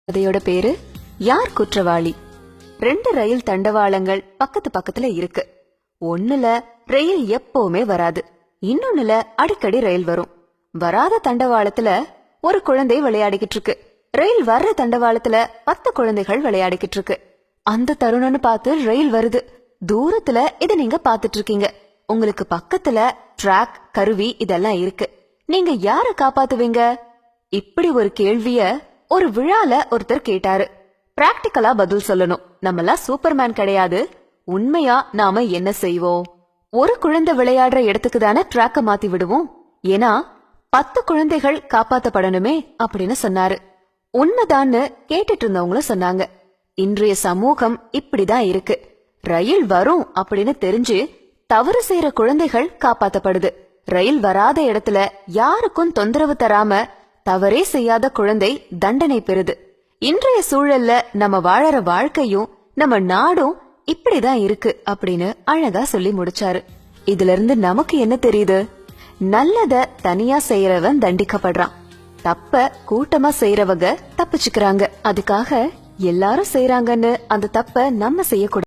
கதையோட பேரு யார் குற்றவாளி. 2 ரயில் தண்டவாளங்கள் பக்கத்து பக்கத்துல இருக்கு. ஒண்ணுல ரயில் எப்பவுமே வராது, இன்னொன்னுல அடிக்கடி ரயில் வரும். வராத தண்டவாளத்துல ஒரு குழந்தை விளையாடிக்கிட்டு இருக்கு. ரயில் வர்ற தண்டவாளத்துல 10 குழந்தைகள் விளையாடிக்கிட்டு இருக்கு. அந்த தருணம்னு பார்த்து ரயில் வருது. தூரத்துல இத நீங்க பாத்துட்டு இருக்கீங்க. உங்களுக்கு பக்கத்துல ட்ராக், கருவி இதெல்லாம் இருக்கு. நீங்க யார காப்பாத்துவீங்க? இப்படி ஒரு கேள்விய ஒரு விழால ஒருத்தர் கேட்டாரு. பிராக்டிகலா பதில் சொல்லணும். நம்மளா சூப்பர்மேன் கிடையாது. உண்மையா நாம என்ன செய்வோம்? ஒரு குழந்தை விளையாடுற இடத்துக்கு தானே ட்ராக்க மாத்தி விடுவோம். ஏன்னா 10 குழந்தைகள் காப்பாத்தப்படணுமே அப்படின்னு சொன்னாரு. உண்மைதான்னு கேட்டுட்டு இருந்தவங்களும் சொன்னாங்க. இன்றைய சமூகம் இப்படிதான் இருக்கு. ரயில் வரும் அப்படின்னு தெரிஞ்சு தவறு செய்யற குழந்தைகள் காப்பாத்தப்படுது. ரயில் வராத இடத்துல யாருக்கும் தொந்தரவு தராம தவறே செய்யாத குழந்தை தண்டனை பெறுது. இன்றைய சூழல்ல நம்ம வாழற வாழ்க்கையும் நம்ம நாடும் இப்படிதான் இருக்கு அப்படின்னு அழகா சொல்லி முடிச்சாரு. இதுல இருந்து நமக்கு என்ன தெரியுது? நல்லத தனியா செய்யறவன் தண்டிக்கப்படுறான், தப்ப கூட்டமா செய்யறவங்க தப்பிச்சுக்கிறாங்க. அதுக்காக எல்லாரும் செய்யறாங்கன்னு அந்த தப்ப நம்ம செய்யக்கூடாது.